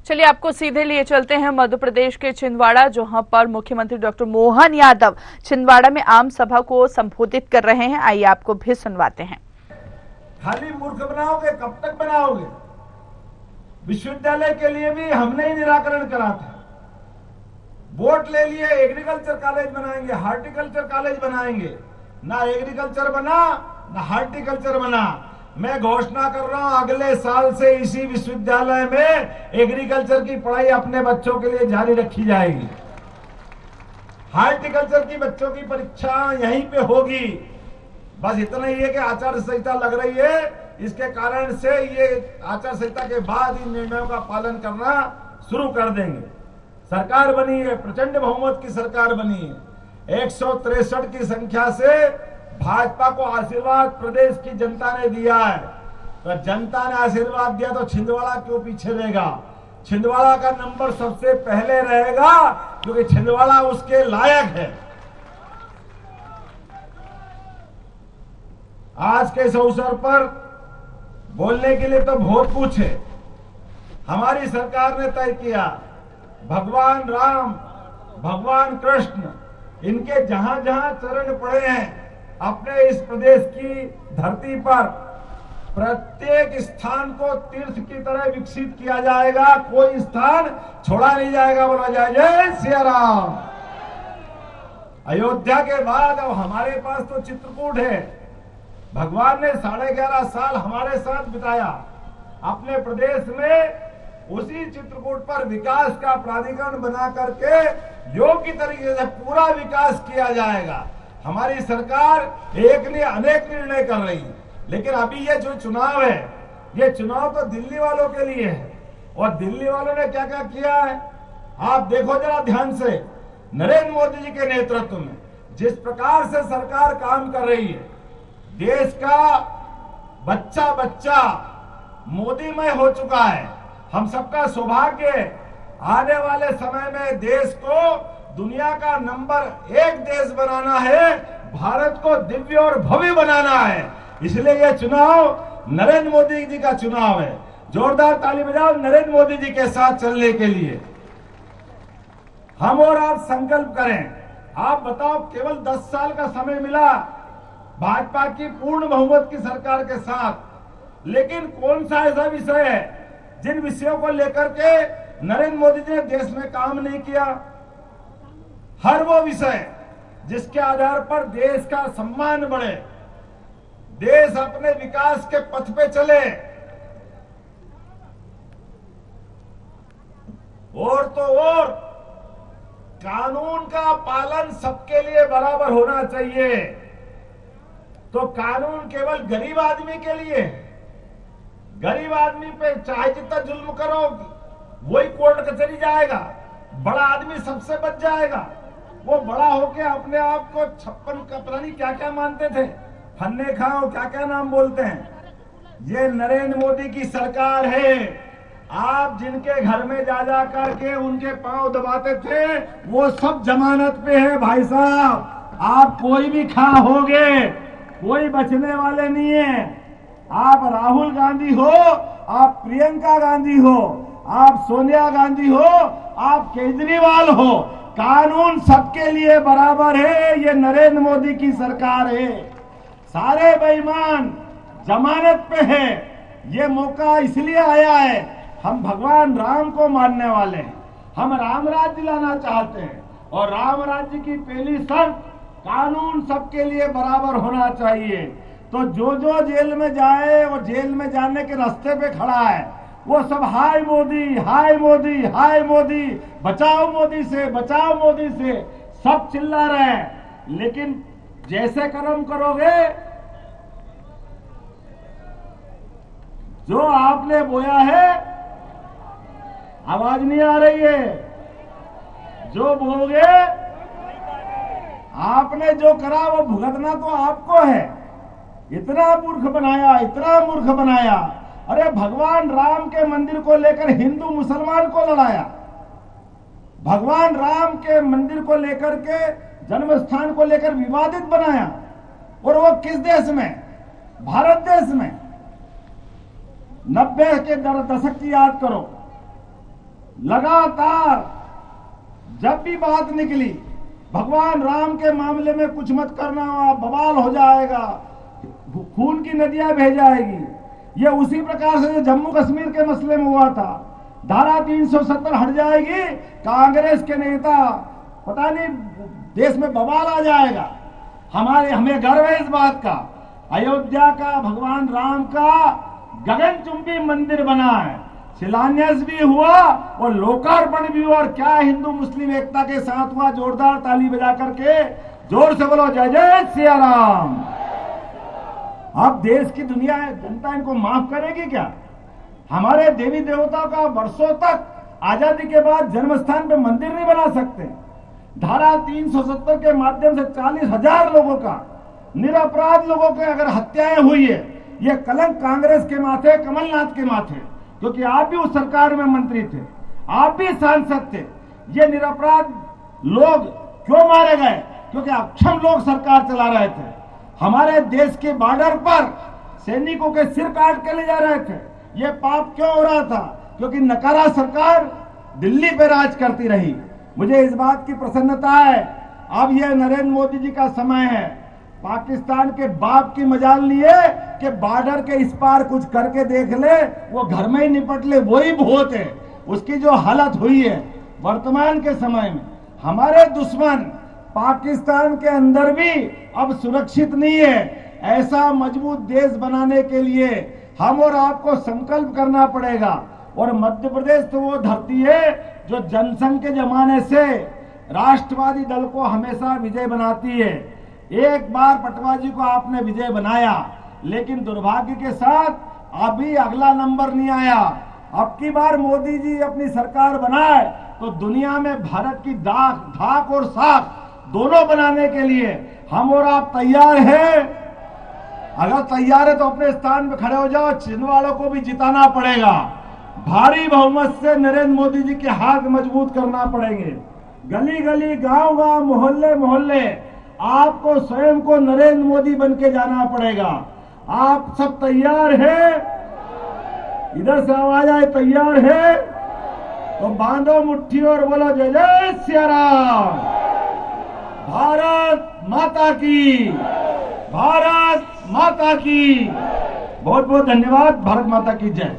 चलिए आपको सीधे लिए चलते हैं मध्य प्रदेश के छिंदवाड़ा, जहां पर मुख्यमंत्री डॉक्टर मोहन यादव छिंदवाड़ा में आम सभा को संबोधित कर रहे हैं। आइए आपको भी सुनवाते हैं। खाली मूर्ख बनाओगे, कब तक बनाओगे? विश्वविद्यालय के लिए भी हमने ही निराकरण करा था। वोट ले लिए, एग्रीकल्चर कॉलेज बनाएंगे, हार्टिकल्चर कॉलेज बनाएंगे। ना एग्रीकल्चर बना, ना हार्टिकल्चर बना। मैं घोषणा कर रहा हूं, अगले साल से इसी विश्वविद्यालय में एग्रीकल्चर की पढ़ाई अपने बच्चों के लिए जारी रखी जाएगी। हार्टिकल्चर की बच्चों की परीक्षा यहीं पे होगी। बस इतना ही है कि आचार संहिता लग रही है, इसके कारण से ये आचार संहिता के बाद इन निर्णयों का पालन करना शुरू कर देंगे। सरकार बनी है, प्रचंड बहुमत की सरकार बनी है। 163 की संख्या से भाजपा को आशीर्वाद प्रदेश की जनता ने दिया है। तो जनता ने आशीर्वाद दिया तो छिंदवाड़ा क्यों पीछे रहेगा? छिंदवाड़ा का नंबर सबसे पहले रहेगा, क्योंकि छिंदवाड़ा उसके लायक है। आज के इस अवसर पर बोलने के लिए तो बहुत कुछ है। हमारी सरकार ने तय किया, भगवान राम, भगवान कृष्ण, इनके जहां जहां चरण पड़े हैं अपने इस प्रदेश की धरती पर, प्रत्येक स्थान को तीर्थ की तरह विकसित किया जाएगा। कोई स्थान छोड़ा नहीं जाएगा। बोला जाए जय सिया राम। अयोध्या के बाद अब हमारे पास तो चित्रकूट है। भगवान ने 11.5 साल हमारे साथ बिताया। अपने प्रदेश में उसी चित्रकूट पर विकास का प्राधिकरण बना करके योग्य तरीके से पूरा विकास किया जाएगा। हमारी सरकार एक ने अनेक निर्णय कर रही है, लेकिन अभी ये जो चुनाव है, ये चुनाव तो दिल्ली वालों के लिए है। और दिल्ली वालों ने क्या क्या किया है आप देखो जरा ध्यान से। नरेंद्र मोदी जी के नेतृत्व में जिस प्रकार से सरकार काम कर रही है, देश का बच्चा बच्चा मोदीमय हो चुका है। हम सबका सौभाग्य है, आने वाले समय में देश को दुनिया का नंबर 1 देश बनाना है, भारत को दिव्य और भव्य बनाना है। इसलिए यह चुनाव नरेंद्र मोदी जी का चुनाव है। जोरदार ताली बजाओ नरेंद्र मोदी जी के साथ चलने के लिए। हम और आप संकल्प करें। आप बताओ, केवल 10 साल का समय मिला भाजपा की पूर्ण बहुमत की सरकार के साथ, लेकिन कौन सा ऐसा विषय है जिन विषयों को लेकर के नरेंद्र मोदी जी ने देश में काम नहीं किया? हर वो विषय जिसके आधार पर देश का सम्मान बढ़े, देश अपने विकास के पथ पे चले, और तो और कानून का पालन सबके लिए बराबर होना चाहिए। तो कानून केवल गरीब आदमी के लिए है। गरीब आदमी पे चाहे जितना जुल्म करो वही कोर्ट कचहरी जाएगा, बड़ा आदमी सबसे बच जाएगा। वो बड़ा होके अपने आप को 56 का पता नहीं क्या क्या मानते थे, फन्ने खाओ क्या क्या नाम बोलते हैं। ये नरेंद्र मोदी की सरकार है। आप जिनके घर में जा जा करके उनके पांव दबाते थे, वो सब जमानत पे है भाई साहब। आप कोई भी खा होगे, कोई बचने वाले नहीं है। आप राहुल गांधी हो, आप प्रियंका गांधी हो, आप सोनिया गांधी हो, आप केजरीवाल हो, कानून सबके लिए बराबर है। ये नरेंद्र मोदी की सरकार है। सारे बेईमान जमानत पे है। ये मौका इसलिए आया है, हम भगवान राम को मानने वाले हैं, हम राम राज्य लाना चाहते हैं। और राम राज्य की पहली शर्त कानून सबके लिए बराबर होना चाहिए। तो जो जो जेल में जाए, वो जेल में जाने के रास्ते पे खड़ा है, वो सब हाय मोदी, हाय मोदी, हाय मोदी, बचाओ मोदी से, बचाओ मोदी से, सब चिल्ला रहे हैं। लेकिन जैसे कर्म करोगे, जो आपने बोया है, आवाज नहीं आ रही है, जो बोगे आपने जो करा वो भुगतना तो आपको है। इतना मूर्ख बनाया, इतना मूर्ख बनाया। अरे भगवान राम के मंदिर को लेकर हिंदू मुसलमान को लड़ाया, भगवान राम के मंदिर को लेकर के जन्म स्थान को लेकर विवादित बनाया। और वो किस देश में? भारत देश में। 90 के दशक की याद करो, लगातार जब भी बात निकली भगवान राम के मामले में कुछ मत करना, बवाल हो जाएगा, खून की नदियां बह जाएगी। ये उसी प्रकार से जो जम्मू कश्मीर के मसले में हुआ था, धारा 370 हट जाएगी, कांग्रेस के नेता पता नहीं देश में बवाल आ जाएगा। हमें गर्व है इस बात का, अयोध्या का भगवान राम का गगनचुंबी मंदिर बना है, शिलान्यास भी हुआ और लोकार्पण भी हुआ। और क्या हिंदू मुस्लिम एकता के साथ हुआ, जोरदार ताली बजा करके जोर से बोलो जय जय सिया राम। अब देश की दुनिया जनता इनको माफ करेगी क्या? हमारे देवी देवताओं का वर्षों तक आजादी के बाद जन्मस्थान पे मंदिर नहीं बना सकते। धारा 370 के माध्यम से 40,000 लोगों का, निरपराध लोगों के अगर हत्याएं हुई है, ये कलंक कांग्रेस के माथे, कमलनाथ के माथे, क्योंकि आप भी उस सरकार में मंत्री थे, आप भी सांसद थे। ये निरपराध लोग क्यों मारे गए? क्योंकि अक्षम लोग सरकार चला रहे थे। हमारे देश के बॉर्डर पर सैनिकों के सिर काट के ले जा रहे थे। ये पाप क्यों हो रहा था? क्योंकि नकारा सरकार दिल्ली पे राज करती रही। मुझे इस बात की प्रसन्नता है, अब यह नरेंद्र मोदी जी का समय है। पाकिस्तान के बाप की मजाल लिए कि बॉर्डर के इस पार कुछ करके देख ले, वो घर में ही निपट ले, वही बहुत है। उसकी जो हालत हुई है वर्तमान के समय में, हमारे दुश्मन पाकिस्तान के अंदर भी अब सुरक्षित नहीं है। ऐसा मजबूत देश बनाने के लिए हम और आपको संकल्प करना पड़ेगा। और मध्य प्रदेश तो वो धरती है जो जनसंघ के जमाने से राष्ट्रवादी दल को हमेशा विजय बनाती है। एक बार पटवा जी को आपने विजय बनाया, लेकिन दुर्भाग्य के साथ अभी अगला नंबर नहीं आया। अब की बार मोदी जी अपनी सरकार बनाए तो दुनिया में भारत की धाक और साख दोनों बनाने के लिए हम और आप तैयार हैं? अगर तैयार है तो अपने स्थान पे खड़े हो जाओ। छिंदवाड़ों को भी जिताना पड़ेगा, भारी बहुमत से नरेंद्र मोदी जी के हाथ मजबूत करना पड़ेंगे। गली गली, गांव गांव, मोहल्ले मोहल्ले आपको स्वयं को नरेंद्र मोदी बन के जाना पड़ेगा। आप सब तैयार हैं? इधर से आवाज आए, तैयार है? तो बांधो मुट्ठी और बोलो जय जय सिया राम। भारत माता की, भारत माता की। बहुत बहुत धन्यवाद। भारत माता की जय।